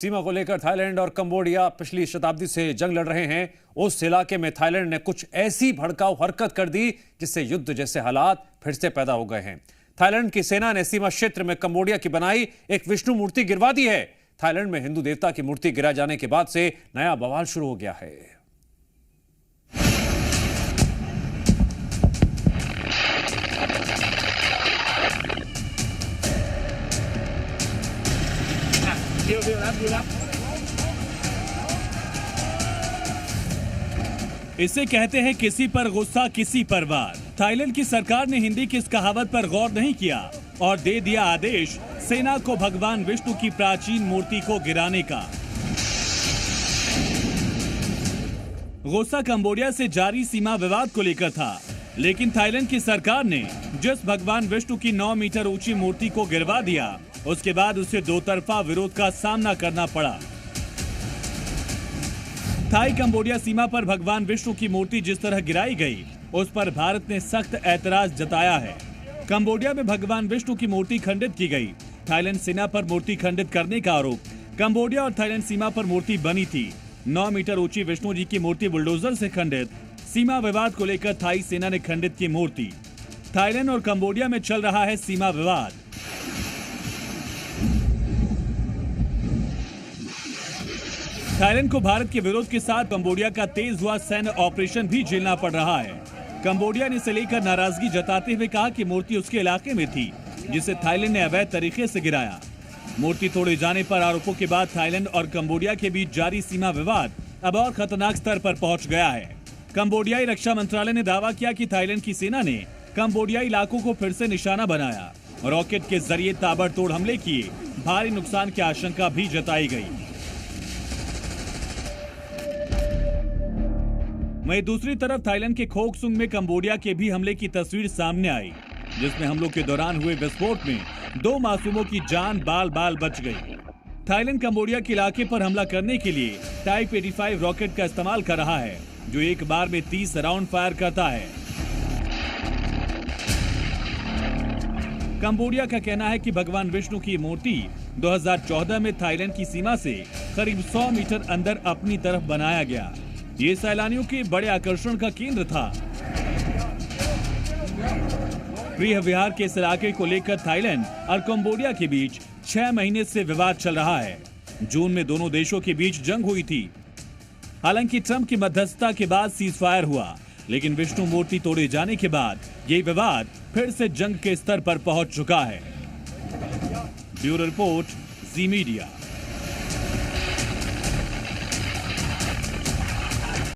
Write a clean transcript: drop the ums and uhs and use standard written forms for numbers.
सीमा को लेकर थाईलैंड और कंबोडिया पिछली शताब्दी से जंग लड़ रहे हैं। उस इलाके में थाईलैंड ने कुछ ऐसी भड़काऊ हरकत कर दी जिससे युद्ध जैसे हालात फिर से पैदा हो गए हैं। थाईलैंड की सेना ने सीमा क्षेत्र में कंबोडिया की बनाई एक विष्णु मूर्ति गिरवा दी है। थाईलैंड में हिंदू देवता की मूर्ति गिरा जाने के बाद से नया बवाल शुरू हो गया है। इसे कहते हैं किसी पर गुस्सा किसी पर वार। थाईलैंड की सरकार ने हिंदी की इस कहावत पर गौर नहीं किया और दे दिया आदेश सेना को भगवान विष्णु की प्राचीन मूर्ति को गिराने का। गुस्सा कंबोडिया से जारी सीमा विवाद को लेकर था, लेकिन थाईलैंड की सरकार ने जिस भगवान विष्णु की 9 मीटर ऊंची मूर्ति को गिरवा दिया, उसके बाद उसे दो तरफा विरोध का सामना करना पड़ा। थाई कंबोडिया सीमा पर भगवान विष्णु की मूर्ति जिस तरह गिराई गई, उस पर भारत ने सख्त ऐतराज जताया है। कंबोडिया में भगवान विष्णु की मूर्ति खंडित की गई। थाईलैंड सेना पर मूर्ति खंडित करने का आरोप। कंबोडिया और थाईलैंड सीमा पर मूर्ति बनी थी। 9 मीटर ऊंची विष्णु जी की मूर्ति बुलडोजर से खंडित। सीमा विवाद को लेकर थाई सेना ने खंडित की मूर्ति। थाईलैंड और कंबोडिया में चल रहा है सीमा विवाद। थाईलैंड को भारत के विरोध के साथ कंबोडिया का तेज हुआ सैन्य ऑपरेशन भी झेलना पड़ रहा है। कंबोडिया ने इसे लेकर नाराजगी जताते हुए कहा कि मूर्ति उसके इलाके में थी, जिसे थाईलैंड ने अवैध तरीके से गिराया। मूर्ति तोड़े जाने पर आरोपों के बाद थाईलैंड और कंबोडिया के बीच जारी सीमा विवाद अब और खतरनाक स्तर पर पहुंच गया है। कंबोडियाई रक्षा मंत्रालय ने दावा किया कि थाईलैंड की सेना ने कंबोडियाई इलाकों को फिर से निशाना बनाया। रॉकेट के जरिए ताबड़तोड़ हमले किए। भारी नुकसान की आशंका भी जताई गई। वहीं दूसरी तरफ थाईलैंड के खोकसुंग में कंबोडिया के भी हमले की तस्वीर सामने आई, जिसमें हमलों के दौरान हुए विस्फोट में 2 मासूमों की जान बाल बाल बच गई। थाईलैंड कंबोडिया के इलाके पर हमला करने के लिए टाइप 85 रॉकेट का इस्तेमाल कर रहा है, जो एक बार में 30 राउंड फायर करता है। कंबोडिया का कहना है कि भगवान विष्णु की मूर्ति 2014 में थाईलैंड की सीमा से करीब 100 मीटर अंदर अपनी तरफ बनाया गया। ये सैलानियों के बड़े आकर्षण का केंद्र था। प्रिय विहार के इस इलाके को लेकर थाईलैंड और कंबोडिया के बीच 6 महीने से विवाद चल रहा है। जून में दोनों देशों के बीच जंग हुई थी। हालांकि ट्रंप की मध्यस्थता के बाद सीज फायर हुआ, लेकिन विष्णु मूर्ति तोड़े जाने के बाद ये विवाद फिर से जंग के स्तर पर पहुंच चुका है। ब्यूरो रिपोर्ट, जी मीडिया।